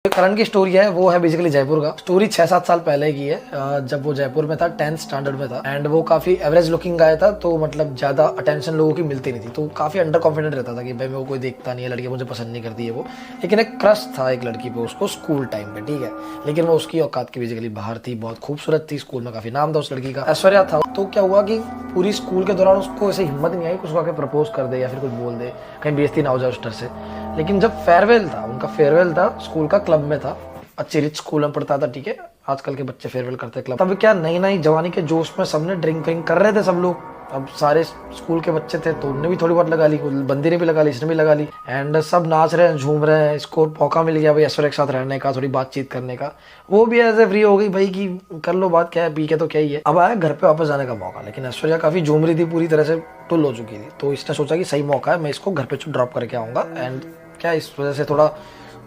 करण की स्टोरी है वो है बेसिकली जयपुर का। स्टोरी 6-7 साल पहले की है, जब वो जयपुर में था, 10th स्टैंडर्ड में था। एंड वो काफी एवरेज लुकिंग गाय था, तो मतलब ज्यादा अटेंशन लोगों की मिलती नहीं थी, तो काफी अंडर कॉन्फिडेंट रहता था कि भाई मेरे को कोई देखता नहीं है, लड़की मुझे पसंद नहीं करती है वो। लेकिन एक क्रश था एक लड़की पे उसको स्कूल टाइम पे, ठीक है। लेकिन वो उसकी औकात की बेसिकली बाहर थी, बहुत खूबसूरत थी, स्कूल में काफी नाम था उस लड़की का, ऐश्वर्या था। तो क्या हुआ कि पूरी स्कूल के दौरान उसको ऐसे हिम्मत नहीं आई कि उसको आके प्रपोज कर दे या फिर कुछ बोल दे, कहीं बेइज्जती ना हो जाए उस डर से। लेकिन जब फेयरवेल था, उनका फेयरवेल था, स्कूल का क्लब में था, अच्छी रिच स्कूल में पढ़ता था, ठीक है। आजकल के बच्चे फेयरवेल करते हैं क्लब। तब क्या नई नई जवानी के जोश में सबने ड्रिंक विंक कर रहे थे सब लोग। अब सारे स्कूल के बच्चे थे तो उन्होंने भी थोड़ी बहुत लगा ली, बंदी ने भी लगा ली, इसने भी लगा ली। एंड सब नाच रहे हैं, झूम रहे हैं। इसको मौका मिल गया भाई ऐश्वर्या के साथ रहने का, थोड़ी बातचीत करने का। वो भी ऐसे फ्री हो गई भाई कि कर लो बात, क्या है, पी के तो क्या ही है। अब आया घर पे वापस जाने का मौका, लेकिन ऐश्वर्या काफी झूम रही थी, पूरी तरह से टुल हो चुकी थी। तो इसने सोचा कि सही मौका है, मैं इसको घर पे ड्रॉप करके आऊंगा। एंड क्या इस वजह से थोड़ा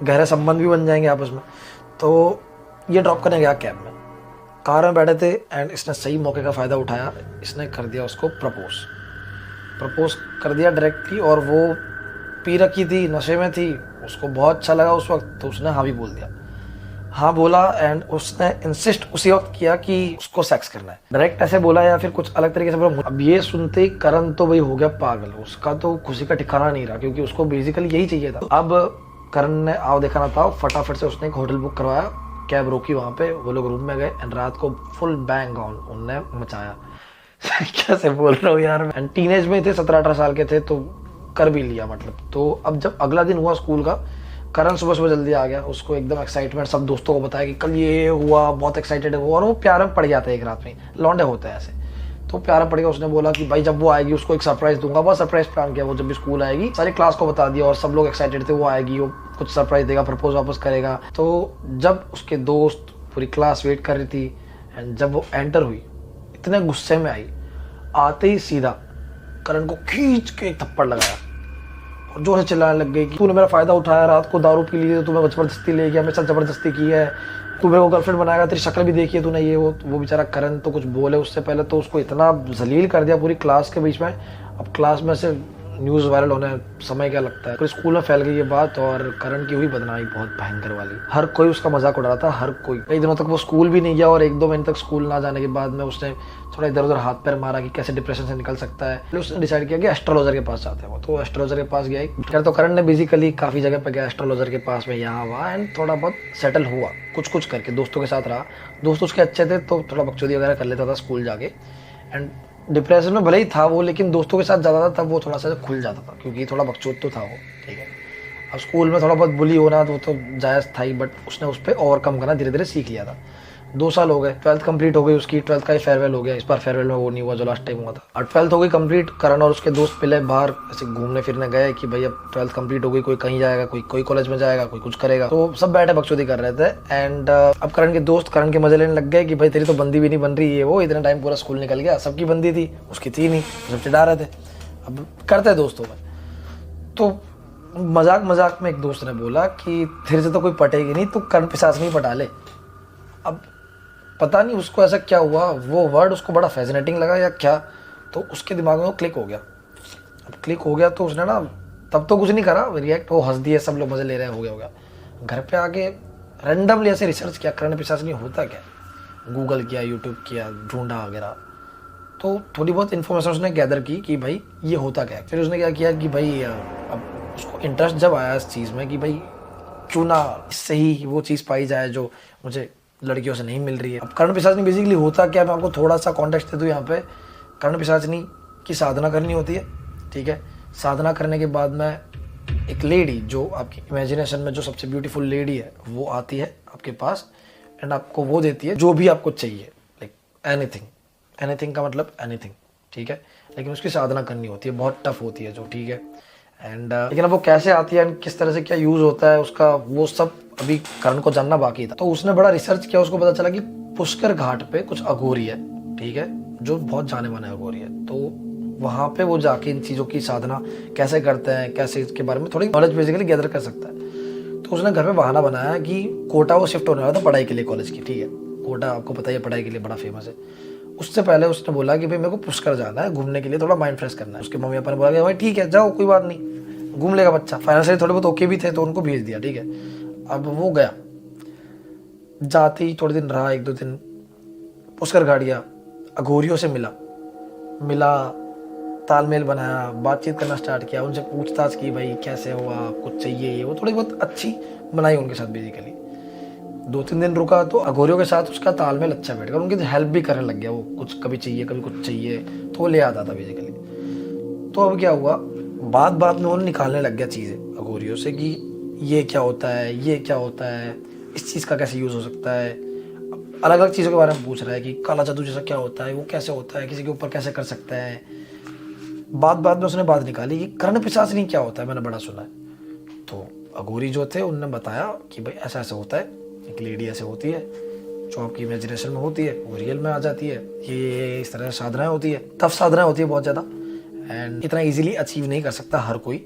गहरे संबंध भी बन जाएंगे आपस में। तो ये ड्रॉप करने गया कैब में, कार में बैठे थे। एंड इसने सही मौके का फ़ायदा उठाया, इसने कर दिया उसको प्रपोज कर दिया डायरेक्टली। और वो पी रखी थी, नशे में थी, उसको बहुत अच्छा लगा उस वक्त, तो उसने हाँ भी बोल दिया, हाँ बोला। एंड उसने इंसिस्ट उसी वक्त किया कि उसको सेक्स करना है। डायरेक्ट ऐसे बोला या फिर कुछ अलग तरीके से बोला। अब ये सुनते ही करण तो भाई हो गया पागल, उसका तो खुशी का ठिकाना नहीं रहा, क्योंकि उसको बेसिकली यही चाहिए था। अब करण ने आओ देखा ना था, फटाफट से उसने एक होटल बुक करवाया, कैब रोकी वहाँ पे, वो लोग रूम में गए। एंड रात को फुल बैंग ऑन उनने मचाया। कैसे बोल रहा हूँ यार, एंड टीनेज में थे, 17-18 साल के थे, तो कर भी लिया मतलब। तो अब जब अगला दिन हुआ स्कूल का, करण सुबह सुबह जल्दी आ गया, उसको एकदम एक्साइटमेंट, सब दोस्तों को बताया कि कल ये हुआ, बहुत एक्साइटेड है वो। और वो प्यार में पड़ जाता है एक रात में, लौंडे होते हैं ऐसे, तो प्यार में पड़ गया। उसने बोला कि भाई जब वो आएगी उसको एक सरप्राइज दूंगा। बहुत सरप्राइज प्लान किया वो, जब भी स्कूल आएगी सारी क्लास को बता दिया, और सब लोग एक्साइटेड थे, वो आएगी, वो कुछ सरप्राइज देगा, प्रपोज वापस करेगा। तो जब उसके दोस्त, पूरी क्लास वेट कर रही थी, एंड जब वो एंटर हुई, इतने गुस्से में आई, आते ही सीधा करण को खींच के एक थप्पड़ लगाया और जोर से चिल्लाने लग गई कि तूने मेरा फायदा उठाया, रात को दारू पी ली तो तुम्हें जबरदस्ती ले गया, मेरे साथ जबरदस्ती की है, तू मेरे को गर्लफ्रेंड बनाएगा, तेरी शक्ल भी देखी है तूने, ये वो बेचारा करण तो कुछ बोले उससे पहले तो उसको इतना जलील कर दिया पूरी क्लास के बीच में। अब क्लास में से न्यूज़ वायरल होने समय क्या लगता है, पूरे स्कूल में फैल गई ये बात, और करण की हुई बदनामी बहुत भयंकर वाली। हर कोई उसका मजाक उड़ा रहा था, हर कोई। कई दिनों तक वो स्कूल भी नहीं गया, और 1-2 महीने तक स्कूल ना जाने के बाद में उसने थोड़ा इधर उधर हाथ पैर मारा कि कैसे डिप्रेशन से निकल सकता है। फिर उसने डिसाइड किया कि एस्ट्रोलॉजर के पास जाते हैं वो, तो एस्ट्रोलॉजर के पास गया। खैर तो करण ने बेसिकली काफ़ी जगह पे गया एस्ट्रोलॉजर के पास में, यहाँ वहाँ, एंड थोड़ा बहुत सेटल हुआ, कुछ करके दोस्तों के साथ रहा। दोस्त उसके अच्छे थे, तो थोड़ा बकचोदी वगैरह कर लेता था स्कूल जाके। एंड डिप्रेशन में भले ही था वो, लेकिन दोस्तों के साथ ज़्यादा था, तब वो थोड़ा सा खुल जाता था, क्योंकि थोड़ा बकचोद तो था वो, ठीक है। अब स्कूल में थोड़ा बहुत बुली होना तो वो तो जायज़ था ही, बट उसने उस पर ओवरकम करना धीरे धीरे सीख लिया था। 2 साल हो गए, 12th कंप्लीट हो गई उसकी, 12th का ही फेयरवेल हो गया। इस बार फेयरवेल में वो नहीं हुआ जो लास्ट टाइम हुआ था। और 12th हो गई कंप्लीट, करण और उसके दोस्त पहले बाहर ऐसे घूमने फिरने गए कि भाई अब 12th कंप्लीट हो गई, कोई कहीं जाएगा, कोई कॉलेज में जाएगा, कोई कुछ करेगा, तो सब बैठे बकचोदी कर रहे थे। एंड अब करण के दोस्त करण के मजे लेने लग गए कि भाई तेरी तो बंदी भी नहीं बन रही है, वो इतना टाइम पूरा स्कूल निकल गया, सबकी बंदी थी, उसकी थी नहीं, सब चिढ़ा रहे थे। अब करते दोस्तों में, तो मजाक में एक दोस्त ने बोला कि तेरे से तो कोई पटेगी नहीं, तू कर्ण पिशाच पटा ले। अब पता नहीं उसको ऐसा क्या हुआ, वो वर्ड उसको बड़ा फैसिनेटिंग लगा या क्या, तो उसके दिमाग में वो क्लिक हो गया। अब क्लिक हो गया तो उसने ना, तब तो कुछ नहीं करा रिएक्ट, वो हंस दिए, सब लोग मजे ले रहे हैं, हो गया। घर पे आके रैंडमली ऐसे रिसर्च किया, कर्ण पिशाच नहीं होता क्या, गूगल किया, यूट्यूब किया, ढूंढा वगैरह, तो थोड़ी बहुत इन्फॉर्मेशन उसने गैदर की कि भाई ये होता क्या है। फिर उसने क्या किया कि भाई अब उसको इंटरेस्ट जब आया इस चीज़ में कि भाई क्यों ना इससे ही वो चीज़ पाई जाए जो मुझे लड़कियों से नहीं मिल रही है। अब कर्ण पिशाचनी बेसिकली होता क्या, मैं आपको थोड़ा सा कॉन्टेक्स्ट दे दूँ यहाँ पे। कर्ण पिशाचनी की साधना करनी होती है, ठीक है। साधना करने के बाद में एक लेडी, जो आपकी इमेजिनेशन में जो सबसे ब्यूटीफुल लेडी है, वो आती है आपके पास, एंड आपको वो देती है जो भी आपको चाहिए, लाइक एनीथिंग का मतलब एनीथिंग, ठीक है। लेकिन उसकी साधना करनी होती है, बहुत टफ होती है जो, ठीक है। एंड लेकिन अब वो कैसे आती है, किस तरह से क्या यूज़ होता है उसका, वो सब अभी करण को जानना बाकी था। तो उसने बड़ा रिसर्च किया, उसको पता चला कि पुष्कर घाट पे कुछ अघोरी है, ठीक है, जो बहुत जाने माने अघोरी है। तो वहाँ पे वो जाके इन चीज़ों की साधना कैसे करते हैं, कैसे इसके बारे में थोड़ी नॉलेज बेसिकली गैदर कर सकता है। तो उसने घर में बहाना बनाया कि कोटा वो शिफ्ट होने वाला था पढ़ाई के लिए कॉलेज की, ठीक है। कोटा आपको पता ही है पढ़ाई के लिए बड़ा फेमस है। उससे पहले उसने बोला कि भाई मेरे को पुष्कर जाना है घूमने के लिए, थोड़ा माइंड फ्रेश करना है। उसके मम्मी पापा ने बोला कि भाई ठीक है जाओ, कोई बात नहीं, घूम लेगा बच्चा। फाइनेंशियली थोड़े बहुत ओके भी थे, तो उनको भेज दिया, ठीक है। अब वो गया जाते ही थोड़े दिन रहा, 1-2 दिन, पुष्कर गाड़िया अघोरियों से मिला, तालमेल बनाया, बातचीत करना स्टार्ट किया, उनसे पूछताछ की, भाई कैसे हो आप, कुछ चाहिए, ये वो थोड़ी बहुत अच्छी बनाई उनके साथ बेसिकली। 2-3 दिन रुका तो अघोरियों के साथ उसका तालमेल अच्छा बैठ गया, उनकी हेल्प भी करने लग गया, वो कुछ कभी चाहिए कभी कुछ चाहिए तो वो ले आता था बेसिकली। तो अब क्या हुआ, बात में वो निकालने लग गया चीज़ें अघोरियों से कि ये क्या होता है, ये क्या होता है, इस चीज़ का कैसे यूज़ हो सकता है, अलग अलग चीज़ों के बारे में पूछ रहा है कि काला जादू जैसा क्या होता है, वो कैसे होता है, किसी के ऊपर कैसे कर सकता है। बात में उसने बात निकाली कि कर्ण पिशाचनी क्या होता है, मैंने बड़ा सुना है। तो अघोरी जो थे उनने बताया कि भाई ऐसा ऐसा होता है, एक लेडी ऐसे होती है जो आपकी इमेजिनेशन में होती है, वो रियल में आ जाती है, ये इस तरह साधनाएं होती है, टफ साधनाएं होती है बहुत ज़्यादा, एंड इतना इजीली अचीव नहीं कर सकता हर कोई,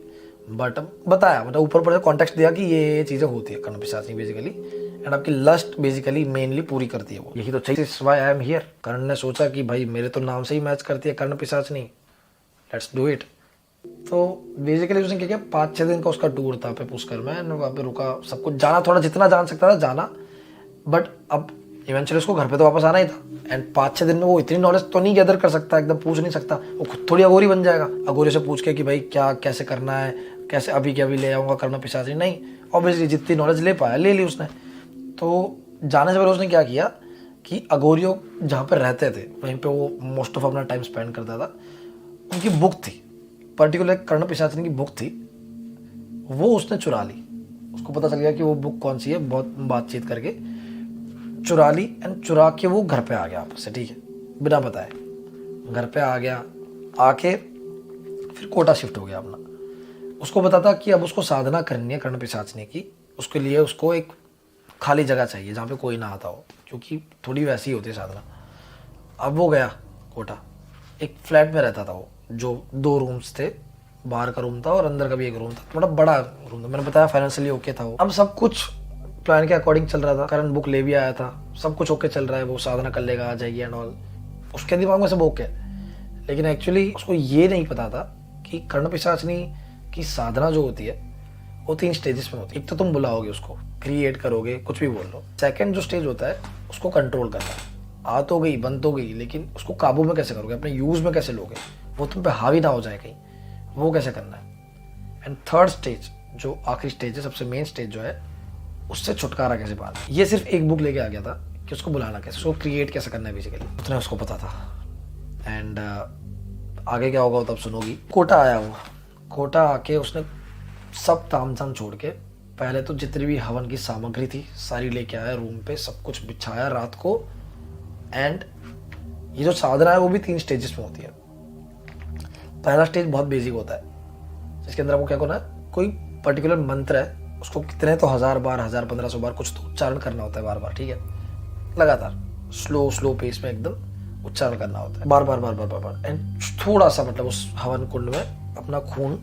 बट बताया, मतलब ऊपर कॉन्टेक्स्ट दिया कि ये चीज़ें होती है कर्ण पिशाचनी बेसिकली, एंड आपकी लस्ट बेसिकली मेनली पूरी करती है वो, यही तो चाहिए, व्हाई आई एम हियर। कर्ण ने सोचा कि भाई मेरे तो नाम से ही मैच करती है कर्ण पिशाचनी, लेट्स डू इट। तो बेसिकली उसने क्या किया, 5-6 दिन का उसका टूर था पे पुष्कर में, वहाँ पे रुका, सब कुछ जाना, थोड़ा जितना जान सकता था जाना, बट अब इवेंचुअली उसको घर पे तो वापस आना ही था, एंड 5-6 दिन में वो इतनी नॉलेज तो नहीं गैदर कर सकता, एकदम पूछ नहीं सकता, वो खुद थोड़ी अघोरी बन जाएगा अघोरी से पूछ के कि भाई क्या कैसे करना है, कैसे अभी क्या भी ले आऊँगा कर्ण पिशाचनी, नहीं, ऑब्वियसली जितनी नॉलेज ले पाया ले ली उसने। तो जाने से पहले उसने क्या किया कि अघोरियों जहाँ पर रहते थे वहीं पे वो मोस्ट ऑफ अपना टाइम स्पेंड करता था, उनकी बुक थी, पर्टिकुलर कर्ण पिशाचनी की बुक थी, वो उसने चुरा ली। उसको पता चल गया कि वो बुक कौन सी है, बहुत बातचीत करके चुरा ली, एंड चुरा के वो घर पे आ गया आपस से, ठीक है, बिना बताए घर पे आ गया, आके फिर कोटा शिफ्ट हो गया अपना। उसको पता था कि अब उसको साधना करनी है कर्ण पिशाचनी की, उसके लिए उसको एक खाली जगह चाहिए जहाँ पे कोई ना आता हो, क्योंकि थोड़ी वैसी होती है साधना। अब वो गया कोटा, एक फ्लैट में रहता था वो, जो 2 रूम्स थे, बाहर का रूम था और अंदर का भी एक रूम था, थोड़ा बड़ा रूम था, मैंने बताया फाइनेंशियली ओके था वो। अब सब कुछ प्लान के अकॉर्डिंग चल रहा था, करण बुक ले भी आया था, सब कुछ ओके चल रहा है, वो साधना कर लेगा, आ जाएगी एंड ऑल, उसके दिमाग में सब ओके। लेकिन एक्चुअली उसको ये नहीं पता था कि कर्ण पिशाचनी की साधना जो होती है वो 3 स्टेजेस में होती है। एक तो तुम बुलाओगे उसको, क्रिएट करोगे, कुछ भी बोल लो। सेकंड जो स्टेज होता है उसको कंट्रोल करना, आ तो गई, बन तो गई, लेकिन उसको काबू में कैसे करोगे, अपने यूज में कैसे लोगे, वो तुम पे हावी ना हो जाए कहीं, वो कैसे करना है। एंड थर्ड स्टेज जो आखिरी स्टेज है, सबसे मेन स्टेज जो है, उससे छुटकारा कैसे पाना। ये सिर्फ एक बुक लेके आ गया था कि उसको बुलाना कैसे, उसको क्रिएट कैसे करना है, बेसिकली उतना उसको पता था। एंड आगे क्या होगा तब सुनोगी। कोटा आया वो, कोटा आके उसने सब ताम झाम छोड़ के पहले तो जितनी भी हवन की सामग्री थी सारी लेके आया रूम पे, सब कुछ बिछाया रात को। एंड ये जो साधना है वो भी 3 स्टेजेस में होती है। पहला स्टेज बहुत बेसिक होता है, जिसके अंदर आपको क्या करना है, कोई पर्टिकुलर मंत्र है, उसको कितने तो 1000 बार, 1500 बार कुछ तो उच्चारण करना होता है बार बार, ठीक है, लगातार स्लो पेस में एकदम उच्चारण करना होता है, बार बार। एंड थोड़ा सा मतलब उस हवन कुंड में अपना खून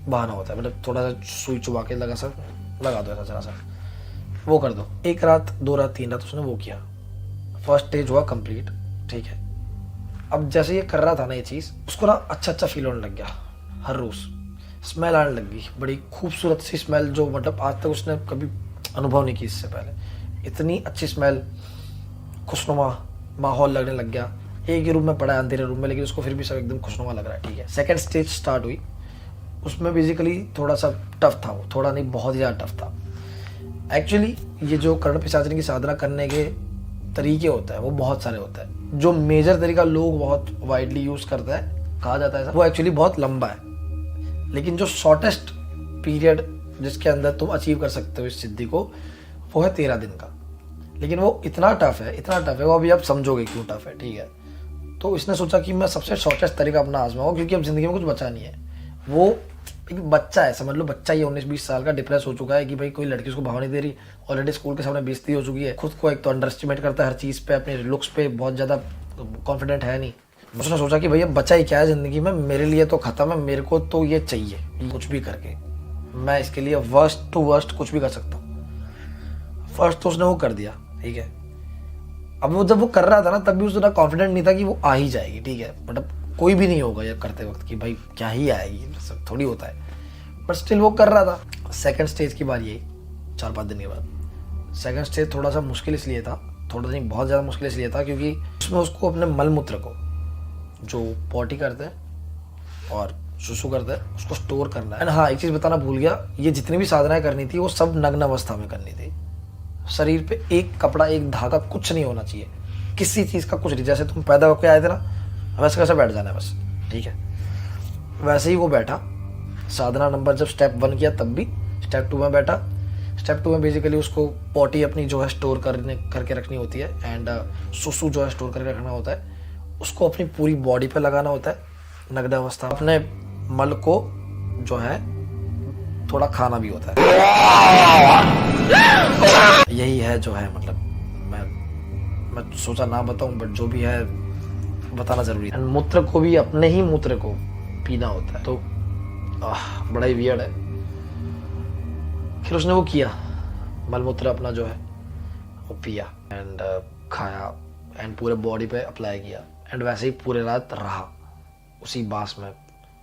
बहाना होता है, मतलब थोड़ा सा सुई चुबा के लगा दो ऐसा जरा सा, वो कर दो। 1 रात 2 रात 3 रात उसने वो किया। फर्स्ट स्टेज हुआ कंप्लीट, ठीक है। अब जैसे ये कर रहा था ना ये चीज़, उसको ना अच्छा फील होने लग गया, हर रोज स्मेल आने लग गई, बड़ी खूबसूरत सी स्मेल, जो मतलब आज तक उसने कभी अनुभव नहीं की इससे पहले। इतनी अच्छी स्मेल, खुशनुमा माहौल लगने लग गया। एक ही रूम में पड़ा है, अंधेरे रूम में, लेकिन उसको फिर भी सब एकदम खुशनुमा लग रहा है, ठीक है। सेकंड स्टेज स्टार्ट हुई, उसमें बेसिकली थोड़ा सा टफ था वो, थोड़ा नहीं बहुत ही ज़्यादा टफ था। एक्चुअली ये जो कर्ण पिशाचनी की साधना करने के तरीके होता है वो बहुत सारे होता है। जो मेजर तरीका लोग बहुत वाइडली यूज़ करता है, कहा जाता है वो एक्चुअली बहुत लंबा है, लेकिन जो शॉर्टेस्ट पीरियड जिसके अंदर तुम अचीव कर सकते हो इस सिद्धि को, वो है 13 दिन का। लेकिन वो इतना टफ है, वो अभी आप समझोगे क्यों टफ है, ठीक है। तो इसने सोचा कि मैं सबसे शॉर्टेस्ट तरीका अपना आजमाऊँ, क्योंकि अब जिंदगी में कुछ बचा नहीं है। वो एक बच्चा है, समझ लो बच्चा ही 19-20 साल का, डिप्रेस हो चुका है कि भाई कोई लड़की उसको भाव नहीं दे रही, ऑलरेडी स्कूल के सामने बेइज्जती हो चुकी है, खुद को एक तो अंडर एस्टिमेट करता है हर चीज़ पे, अपने लुक्स पे बहुत ज़्यादा कॉन्फिडेंट है नहीं। उसने सोचा कि भैया बचा ही क्या है ज़िंदगी में, मेरे लिए तो ख़त्म है, मेरे को तो ये चाहिए, कुछ भी करके मैं इसके लिए वर्स्ट टू वर्स्ट कुछ भी कर सकता हूँ। फर्स्ट तो उसने वो कर दिया, ठीक है। अब वो जब वो कर रहा था ना, तब भी उसका कॉन्फिडेंट नहीं था कि वो आ ही जाएगी, ठीक है। मतलब कोई भी नहीं होगा ये करते वक्त कि भाई क्या ही आएगी, सब थोड़ी होता है, बट स्टिल वो कर रहा था। सेकंड स्टेज की बारी आई 4-5 दिन के बाद। सेकंड स्टेज थोड़ा सा मुश्किल इसलिए था, थोड़ा नहीं बहुत ज़्यादा मुश्किल इसलिए था क्योंकि उसमें उसको अपने मलमूत्र को, जो पॉटी करते हैं और सुसु करते हैं, उसको स्टोर करना है। एंड हाँ, एक चीज़ बताना भूल गया, ये जितनी भी साधनाएं करनी थी वो सब नग्न अवस्था में करनी थी। शरीर पे एक कपड़ा, एक धागा, कुछ नहीं होना चाहिए, किसी चीज़ का कुछ नहीं। जैसे तुम पैदा होकर आए थे ना, वैसे कैसे बैठ जाना है बस, ठीक है। वैसे ही वो बैठा। साधना नंबर जब स्टेप 1 किया तब भी स्टेप 2 में बैठा। स्टेप 2 में बेसिकली उसको पॉटी अपनी जो है स्टोर करके रखनी होती है, एंड सुसु जो है स्टोर करके रखना होता है, उसको अपनी पूरी बॉडी पे लगाना होता है नग्न अवस्था। अपने मल को जो है थोड़ा खाना भी होता है। यही है जो है, मतलब मैं सोचा ना बताऊं, बट जो भी है बताना जरूरी है। मूत्र को भी अपने ही मूत्र को पीना होता है, तो बड़ा ही वियर्ड है। फिर उसने वो किया, मलमूत्र अपना जो है वो पिया एंड खाया एंड पूरे बॉडी पे अप्लाई किया, एंड वैसे ही पूरे रात रहा उसी बास में।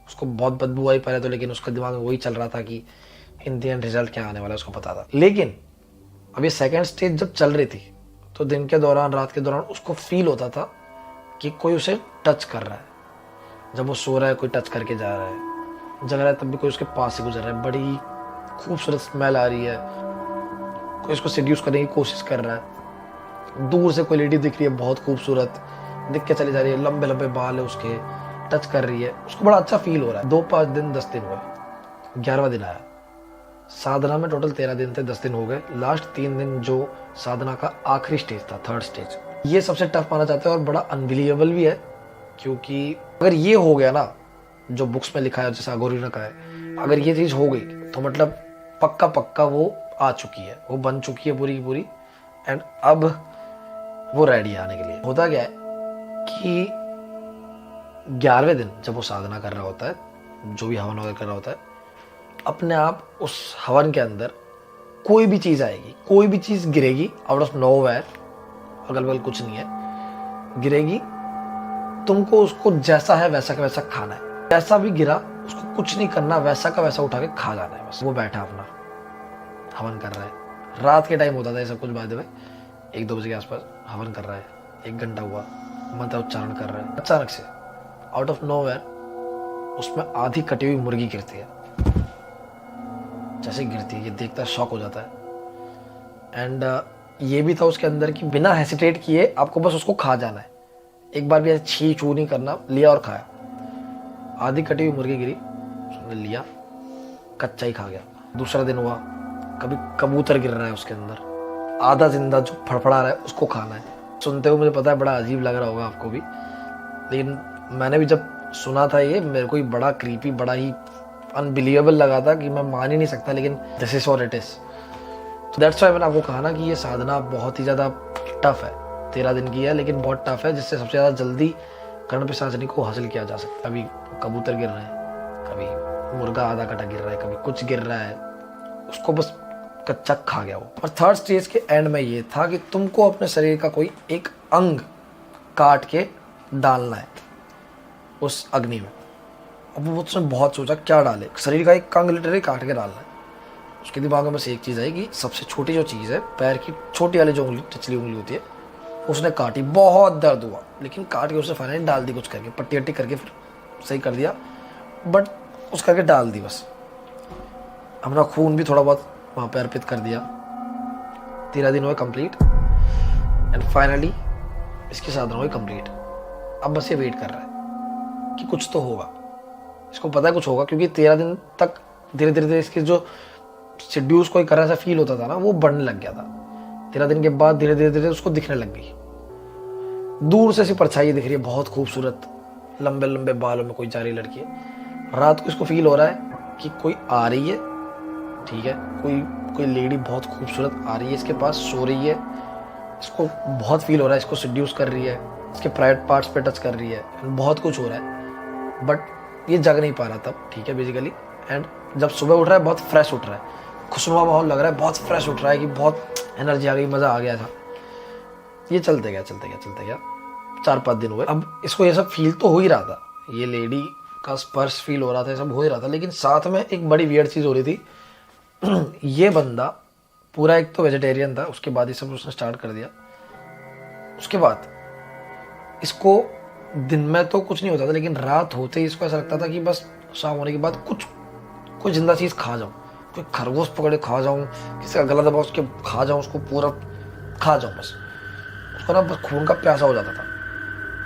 उसको बहुत बदबू आई पहले तो, लेकिन उसका दिमाग में वही चल रहा था कि इन द एंड रिजल्ट क्या आने वाला है, उसको पता था। लेकिन अब ये सेकेंड स्टेज जब चल रही थी तो दिन के दौरान, रात के दौरान उसको फील होता था कि कोई उसे टच कर रहा है। जब वो सो रहा है कोई टच करके जा रहा है, जग रहा है तब भी कोई उसके पास से गुजर रहा है। बड़ी खूबसूरत स्मेल आ रही है, कोई उसको सेड्यूस करने की कोशिश कर रहा है। दूर से कोई लेडी दिख रही है बहुत खूबसूरत, दिख के चली जा रही है, लंबे लंबे बाल है उसके, टच कर रही है। उसको बड़ा अच्छा फील हो रहा है। 2, 5 दिन 10 दिन हुए, 11वां दिन आया। साधना में टोटल 13 दिन थे, 10 दिन हो गए। लास्ट 3 दिन जो साधना का आखिरी स्टेज था, थर्ड स्टेज, ये सबसे टफ माना जाता है और बड़ा अनबिलीवेबल भी है। क्योंकि अगर ये हो गया ना, जो बुक्स में लिखा है, जैसा अघोरी ने कहा है, अगर ये चीज हो गई तो मतलब पक्का पक्का वो आ चुकी है, वो बन चुकी है पूरी की पूरी, एंड अब वो रेडी है आने के लिए। होता क्या है कि 11वें दिन जब वो साधना कर रहा होता है, जो भी हवन वगैरह कर रहा होता है, अपने आप उस हवन के अंदर कोई भी चीज आएगी, कोई भी चीज गिरेगी आउट ऑफ नोवेयर, अगल बगल कुछ नहीं है, गिरेगी, तुमको उसको जैसा है वैसा का वैसा खाना है। जैसा भी गिरा उसको कुछ नहीं करना, वैसा का वैसा उठा के खा जाना है बस। वो बैठा अपना हवन कर रहा है। रात के टाइम होता था ये सब कुछ, बाद में 1-2 बजे के आसपास हवन कर रहा है। 1 घंटा हुआ, मंत्र उच्चारण कर रहा है। अचानक से आउट ऑफ नोवेयर उसमें आधी कटी हुई मुर्गी गिरती है। जैसे गिरती है, ये देखता है शॉक हो जाता है। एंड ये भी था उसके अंदर कि बिना हेसिटेट किए आपको बस उसको खा जाना है। एक बार भी ऐसे छी चू नहीं करना, लिया और खाया। आधी कटी हुई मुर्गी गिरी, उसने लिया, कच्चा ही खा गया। दूसरा दिन हुआ, कभी कबूतर गिर रहा है उसके अंदर, आधा जिंदा जो फड़फड़ा रहा है उसको खाना है। सुनते हुए मुझे पता है बड़ा अजीब लग रहा होगा आपको भी, लेकिन मैंने भी जब सुना था ये, मेरे को ही बड़ा क्रीपी, बड़ा ही अनबिलीवेबल लगा था कि मैं मान ही नहीं सकता, लेकिन this is what it is. तो दैट्स व्हाई मैंने आपको कहा ना कि ये साधना बहुत ही ज़्यादा टफ है। 13 दिन की है लेकिन बहुत टफ है, जिससे सबसे ज़्यादा जल्दी कर्ण पिशाचिनी को हासिल किया जा सकता है। कभी कबूतर गिर रहे हैं, कभी मुर्गा आधा कटा गिर रहा है, कभी कुछ गिर रहा है, उसको बस कच्चा खा गया वो। और थर्ड स्टेज के एंड में ये था कि तुमको अपने शरीर का कोई एक अंग काट के डालना है उस अग्नि में। अब वो उसने बहुत सोचा क्या डाले, शरीर का एक अंग लिटरली काट के डालना है। उसके दिमाग में बस एक चीज़ आई कि सबसे छोटी जो चीज़ है, पैर की छोटी वाली जो उंगली, टिचली उंगली होती है, उसने काटी। बहुत दर्द हुआ, लेकिन काट के उसने फाइनली डाल दी, कुछ करके पट्टी वट्टी करके फिर सही कर दिया, बट उस करके डाल दी बस। अपना खून भी थोड़ा बहुत वहाँ पे अर्पित कर दिया। 13 दिन हुए कंप्लीट, एंड फाइनली इसकी साधना हुई कंप्लीट। अब बस ये वेट कर रहा है कि कुछ तो होगा, इसको पता है कुछ होगा, क्योंकि 13 दिन तक धीरे धीरे इसकी जो शेड्यूल्स कोई कर ऐसा फील होता था ना, वो बढ़ने लग गया था। 13 दिन के बाद धीरे धीरे उसको दिखने लग गई। दूर से ऐसी परछाई दिख रही है बहुत खूबसूरत, लंबे लंबे बालों में कोई जा रही लड़की है। रात को इसको फील हो रहा है कि कोई आ रही है, ठीक है, कोई लेडी बहुत खूबसूरत आ रही है इसके पास, सो रही है। इसको बहुत फील हो रहा है, इसको सेड्यूस कर रही है, इसके प्राइवेट पार्ट्स पे टच कर रही है, बहुत कुछ हो रहा है, बट ये जग नहीं पा रहा तब, ठीक है, बेसिकली। एंड जब सुबह उठ रहा है बहुत फ्रेश उठ रहा है, खुशनुमा माहौल लग रहा है, बहुत फ्रेश उठ रहा है कि बहुत एनर्जी आ गई, मज़ा आ गया था। ये चलते गया 4-5 दिन हुए। अब इसको ये सब फील तो हो ही रहा था, ये लेडी का स्पर्श फील हो रहा था, ये सब हो ही रहा था, लेकिन साथ में एक बड़ी वियर्ड चीज़ हो रही थी। ये बंदा पूरा एक तो वेजिटेरियन था, उसके बाद ये सब उसने स्टार्ट कर दिया। उसके बाद इसको दिन में तो कुछ नहीं होता था, लेकिन रात होते ही इसको ऐसा लगता था कि बस शाम होने के बाद कुछ कोई जिंदा चीज़ खा जाऊँ, कोई खरगोश पकड़े खा जाऊँ, किसी का गला दबा उसके खा जाऊँ, उसको पूरा खा जाऊँ बस। उसको ना बस खून का प्यासा हो जाता था।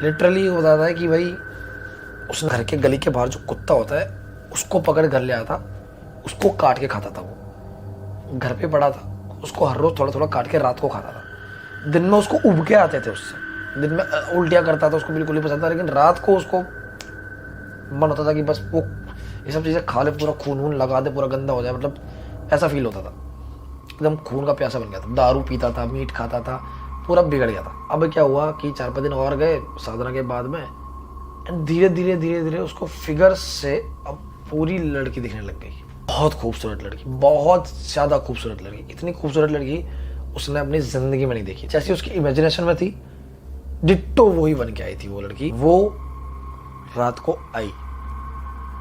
लिटरली वो बताता है कि भाई उस घर के गली के बाहर जो कुत्ता होता है उसको पकड़ घर ले आता, उसको काट के खाता था। वो घर पे पड़ा था, उसको हर रोज थोड़ा थोड़ा काट के रात को खाता था। दिन में उसको उबके आते थे उससे, दिन में उल्टियाँ करता था, उसको बिल्कुल नहीं पसंद था, लेकिन रात को उसको मन होता था कि बस वो ये सब चीज़ें खा ले, पूरा खून वून लगा दे, पूरा गंदा हो जाए, मतलब ऐसा फील होता था। एकदम खून का प्यासा बन गया था, दारू पीता था, मीट खाता था, पूरा बिगड़ गया था। अब क्या हुआ कि 4-5 दिन और गए साधना के बाद में, धीरे धीरे धीरे धीरे उसको फिगर से अब पूरी लड़की दिखने लग गई। बहुत खूबसूरत लड़की, बहुत ज़्यादा खूबसूरत लड़की, इतनी खूबसूरत लड़की उसने अपनी ज़िंदगी में नहीं देखी। जैसी उसकी इमेजिनेशन में थी डिट्टो वही बन के आई थी वो लड़की। वो रात को आई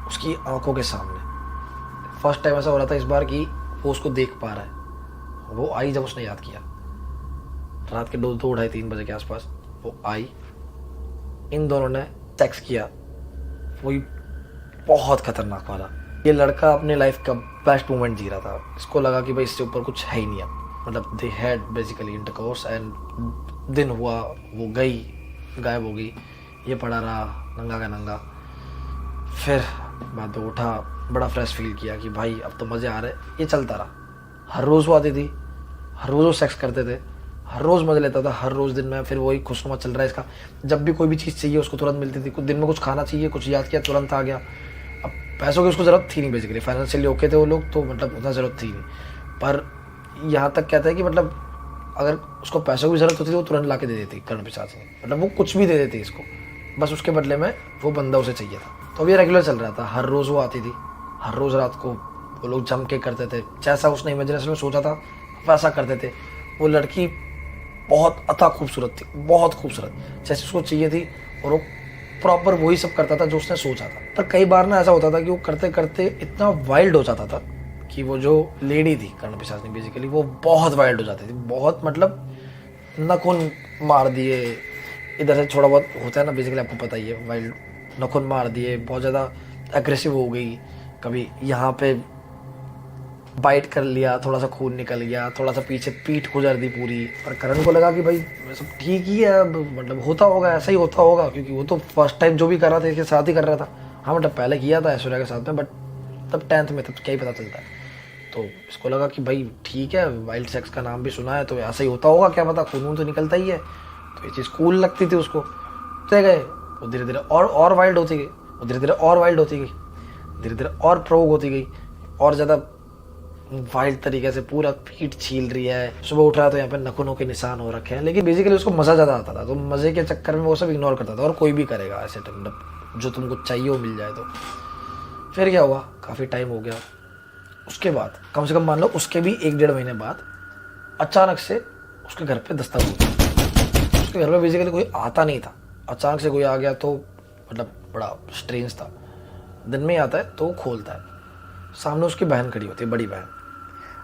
उसकी आंखों के सामने। फर्स्ट टाइम ऐसा हो रहा था इस बार कि वो उसको देख पा रहा है। वो आई जब उसने याद किया, रात के 2-2, 2:30-3 बजे के आसपास वो आई, इन दोनों ने सेक्स किया। वही बहुत खतरनाक वाला। ये लड़का अपने लाइफ का बेस्ट मोमेंट जी रहा था। इसको लगा कि भाई इससे ऊपर कुछ है ही नहीं अब, मतलब they had basically intercourse and दिन हुआ, वो गई, गायब हो गई, ये पड़ा रहा नंगा का नंगा। फिर बाद में उठा, बड़ा फ्रेश फील किया कि भाई अब तो मज़े आ रहे। ये चलता रहा, हर रोज़ वो आती थी, हर रोज़ वो सेक्स करते थे, हर रोज़ मज़े लेता था, हर रोज़ दिन में। फिर वही खुशनुमा चल रहा है इसका, जब भी कोई भी चीज़ चाहिए उसको तुरंत मिलती थी। कुछ दिन में कुछ खाना चाहिए, कुछ याद किया तुरंत आ गया। अब पैसों की उसको ज़रूरत थी नहीं, बेसिकली फाइनेंशियली ओके थे वो लोग, तो मतलब उतना ज़रूरत थी नहीं। पर यहाँ तक कहता है कि मतलब अगर उसको पैसों की ज़रूरत होती थी वो तुरंत ला के दे देती कर्ण पिशाच ने, मतलब वो कुछ भी दे देती इसको, बस उसके बदले में वो बंदा उसे चाहिए था। तो अब ये रेगुलर चल रहा था, हर रोज़ वो आती थी, हर रोज़ रात को वो लोग जम के करते थे। जैसा उसने इमेजिनेशन में सोचा था वैसा करते थे। वो लड़की बहुत अता खूबसूरत थी, बहुत खूबसूरत, जैसे उसको चाहिए थी, और वो प्रॉपर वही सब करता था जो उसने सोचा था। पर कई बार ना ऐसा होता था कि वो करते करते इतना वाइल्ड हो जाता था कि वो जो लेडी थी कर्ण पिशाचिनी बेसिकली, वो बहुत वाइल्ड हो जाती थी, बहुत, मतलब नखून मार दिए, इधर से थोड़ा बहुत होता है ना बेसिकली, आपको पता ही है, वाइल्ड नखून मार दिए, बहुत ज़्यादा एग्रेसिव हो गई, कभी यहाँ पे बाइट कर लिया, थोड़ा सा खून निकल गया, थोड़ा सा पीछे पीठ गुजर दी पूरी। पर करण को लगा कि भाई सब ठीक ही है, मतलब होता होगा, ऐसा ही होता होगा, क्योंकि वो तो फर्स्ट टाइम जो भी कर रहा था इसके साथ ही कर रहा था। हाँ मतलब पहले किया था ऐश्वर्या के साथ में, बट तब 10th में तब क्या ही पता चलता है। तो इसको लगा कि भाई ठीक है, वाइल्ड सेक्स का नाम भी सुना है तो ऐसा ही होता होगा, क्या पता, खून तो निकलता ही है। तो ये चीज़ कूल लगती थी उसको। तो गए वो धीरे धीरे और वाइल्ड होती गई, वो धीरे धीरे और वाइल्ड होती गई, धीरे धीरे और प्रोवोक होती गई, और ज़्यादा वाइल्ड तरीके से पूरा पीठ छील रही है। सुबह उठ रहा है तो यहाँ पे नखूनों के निशान हो रखे हैं, लेकिन बेसिकली उसको मज़ा ज़्यादा आता था, तो मज़े के चक्कर में वो सब इग्नोर करता था। और कोई भी करेगा ऐसे टाइम, जो तुमको चाहिए वो मिल जाए तो। फिर क्या हुआ, काफ़ी टाइम हो गया, उसके बाद कम से कम मान लो उसके भी 1-1.5 महीने बाद अचानक से उसके घर पे दस्तक हुई। उसके घर में बेसिकली कोई आता नहीं था, अचानक से कोई आ गया, तो मतलब बड़ा स्ट्रेंज था। दिन में ही आता है तो वो खोलता है, सामने उसकी बहन खड़ी होती है, बड़ी बहन।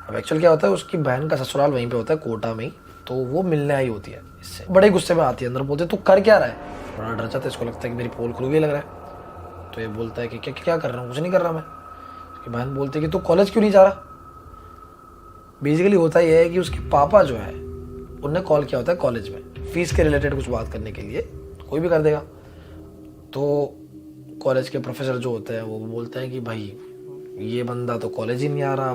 अब एक्चुअल क्या होता है, उसकी बहन का ससुराल वहीं पे होता है, कोटा में ही, तो वो मिलने आई होती है इससे। बड़े गुस्से में आती है, अंदर बोलते तू कर क्या रहा है। बड़ा डर जाता है, इसको लगता है कि मेरी पोल खुल गई लग रहा है। तो ये बोलता है कि क्या क्या कर रहा हूँ, कुछ नहीं कर रहा मैं। उसकी बहन बोलती है कि तू कॉलेज क्यों नहीं जा रहा। बेसिकली होता यह है कि उसके पापा जो है उनने कॉल किया होता है कॉलेज में, फीस के रिलेटेड कुछ बात करने के लिए, कोई भी कर देगा। तो कॉलेज के प्रोफेसर जो होते हैं वो बोलते हैं कि भाई ये बंदा तो कॉलेज ही नहीं आ रहा,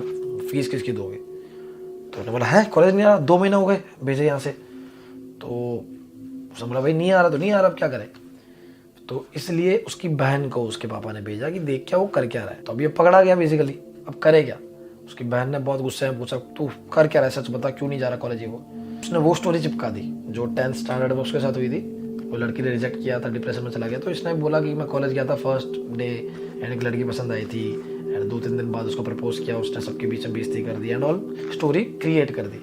फीस किसकी दोगे। तो उन्होंने बोला है कॉलेज नहीं आ रहा, 2 महीने हो गए भेजे यहाँ से। तो उसने बोला भाई नहीं आ रहा तो नहीं आ रहा, अब क्या करें। तो इसलिए उसकी बहन को उसके पापा ने भेजा कि देख क्या वो कर क्या रहा है। तो अब ये पकड़ा गया बेसिकली, अब करे क्या। उसकी बहन ने बहुत गुस्से में पूछा तू कर क्या रहा है, सच बता, क्यों नहीं जा रहा कॉलेज। वो उसने वो स्टोरी चिपका दी जो 10th स्टैंडर्ड में उसके साथ हुई थी। वो लड़की ने रिजेक्ट किया था, डिप्रेशन में चला गया। तो इसने बोला कि मैं कॉलेज गया था फर्स्ट डे एंड एक लड़की पसंद आई थी एंड 2-3 दिन बाद उसको प्रपोज किया, उसने सबके बीच में बेइज्जती कर दी एंड ऑल स्टोरी क्रिएट कर दी।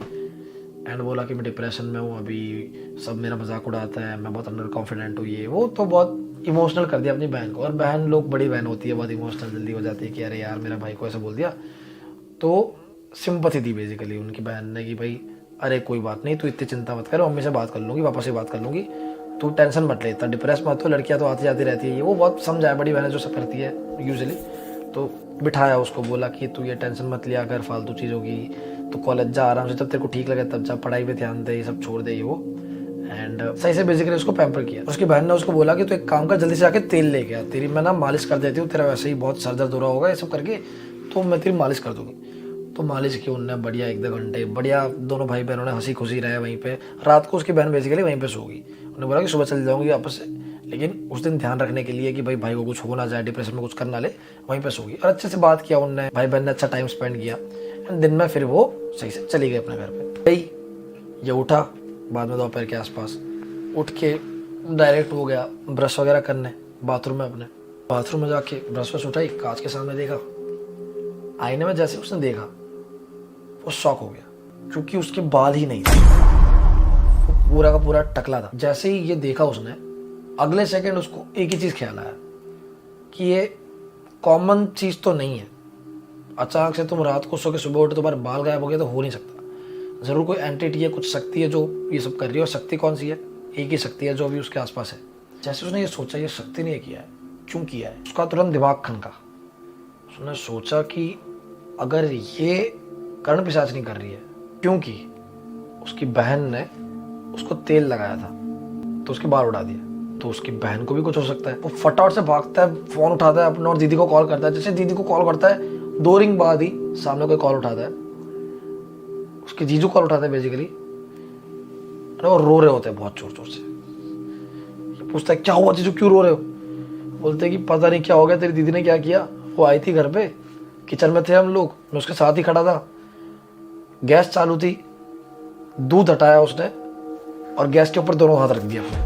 एंड बोला कि मैं डिप्रेशन में हूँ अभी, सब मेरा मजाक उड़ाता है, मैं बहुत अंडर कॉन्फिडेंट हूँ, ये वो। तो बहुत इमोशनल कर दिया अपनी बहन को। और बहन लोग, बड़ी बहन होती है, बहुत इमोशनल जल्दी हो जाती है कि अरे यार मेरा भाई को ऐसा बोल दिया। तो सिंपैथी दी बेसिकली उनकी बहन ने कि भाई अरे कोई बात नहीं, तू इतनी चिंता मत कर, मम्मी से बात कर लूँगी, पापा से बात कर लूँगी, तू टेंशन मत ले, इतना डिप्रेस मत हो, लड़कियाँ तो आती जाती रहती है, ये वो बहुत समझाया, बड़ी बहनें जो सब करती है यूजुअली। तो बिठाया उसको, बोला कि तू ये टेंशन मत लिया कर फालतू चीज़ों की, तो कॉलेज जा आराम से, जब तेरे को ठीक लगे तब जा, पढ़ाई पे ध्यान दे, ये सब छोड़ दे ये वो। एंड सही से बेसिकली उसको पैम्पर किया। उसकी बहन ने उसको बोला कि तू एक काम कर, जल्दी से जाके तेल लेके आ, तेरी मैं ना मालिश कर देती हूँ, तेरा वैसे ही बहुत सर दर्द हो रहा होगा ये सब करके, तो मैं तेरी मालिश कर दूँगी। तो मालिश की उनने बढ़िया 1-2 घंटे बढ़िया, दोनों भाई बहनों ने हंसी खुशी रहे वहीं पे। रात को उसकी बहन बेसिकली वहीं पे सो गई। उन्होंने बोला कि सुबह चल जाऊंगी वापस से, लेकिन उस दिन ध्यान रखने के लिए कि भाई को कुछ हो ना जाए, डिप्रेशन में कुछ कर ना ले, वहीं पे सो गई। और अच्छे से बात किया उनने, भाई बहन ने अच्छा टाइम स्पेंड किया। एंड दिन में फिर वो सही से चली गई अपने घर पे। गई, ये उठा बाद में दोपहर के आसपास, उठ के डायरेक्ट हो गया ब्रश वगैरह करने बाथरूम में। अपने बाथरूम में जाके ब्रश वश उठाई, कांच के सामने देखा, आईने में जैसे उसने देखा वो शॉक हो गया, क्योंकि उसके बाल ही नहीं थे, वो पूरा का पूरा टकला था। जैसे ही ये देखा उसने, अगले सेकंड उसको एक ही चीज ख्याल आया कि ये कॉमन चीज तो नहीं है। अचानक से तुम रात को सो के सुबह उठे तुम्हारे बाल गायब हो गए तो हो नहीं सकता, जरूर कोई एंटिटी है, कुछ शक्ति है जो ये सब कर रही है। और शक्ति कौन सी है? एक ही शक्ति है जो अभी उसके आसपास है। जैसे उसने ये सोचा ये शक्ति ने किया है, क्यों किया है, उसका तुरंत दिमाग खनका। उसने सोचा कि अगर ये कर्ण पिशाचनी कर रही है, क्योंकि उसकी बहन ने उसको तेल लगाया था तो उसके बाल उड़ा दिए, तो उसकी बहन को भी कुछ हो सकता है। वो फटाफट से भागता है, फोन उठाता है अपना और दीदी को कॉल करता है। जैसे दीदी को कॉल करता है, 2 रिंग बाद ही सामने कोई कॉल उठाता है, उसके जीजू कॉल उठाते हैं बेसिकली। वो रो रहे होते हैं बहुत जोर जोर से। ये पूछता है क्या हुआ जीजू, क्यों रो रहे हो? बोलते हैं कि पता नहीं क्या हो गया, तेरी दीदी ने क्या किया। वो आई थी घर पे, किचन में थे हम लोग, मैं उसके साथ ही खड़ा था, गैस चालू थी, दूध हटाया उसने और गैस के ऊपर दोनों हाथ रख दिया अपने,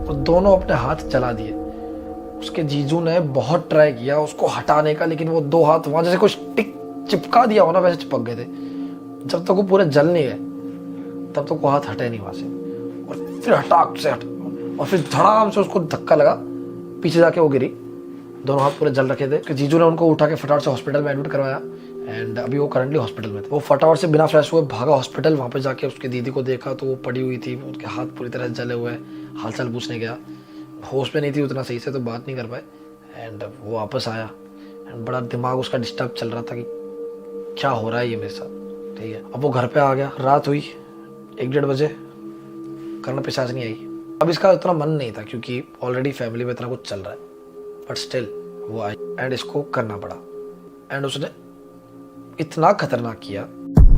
तो दोनों अपने हाथ जला दिए। उसके जीजू ने बहुत ट्राई किया उसको हटाने का, लेकिन वो 2 हाथ वहां जैसे कुछ टिक चिपका दिया हो ना, वैसे चिपक गए थे। जब तक वो पूरे जल नहीं गए तब तक वो हाथ हटे नहीं वहां से। और फिर हटाक से और फिर धड़ाम से उसको धक्का लगा, पीछे जाके वो गिरी। दोनों हाथ पूरे जल रखे थे। उसके जीजू ने उनको उठा के फटाफट से हॉस्पिटल में एडमिट करवाया। एंड अभी वो करंटली हॉस्पिटल में थे। वो फटाफट से बिना फ्रेश हुए भागा हॉस्पिटल। वहाँ पे जाके उसकी दीदी को देखा तो वो पड़ी हुई थी, उसके हाथ पूरी तरह जले हुए। हालचाल पूछने गया, होश में नहीं थी उतना सही से, तो बात नहीं कर पाए। एंड वो वापस आया एंड बड़ा दिमाग उसका डिस्टर्ब चल रहा था कि क्या हो रहा है ये मेरे साथ। ठीक है, अब वो घर पे आ गया। रात हुई 1-1:30 बजे, कर्ण पिशाचनी आई। अब इसका इतना मन नहीं था क्योंकि ऑलरेडी फैमिली में इतना कुछ चल रहा है, बट स्टिल वो आई एंड इसको करना पड़ा। एंड उसने इतना खतरनाक किया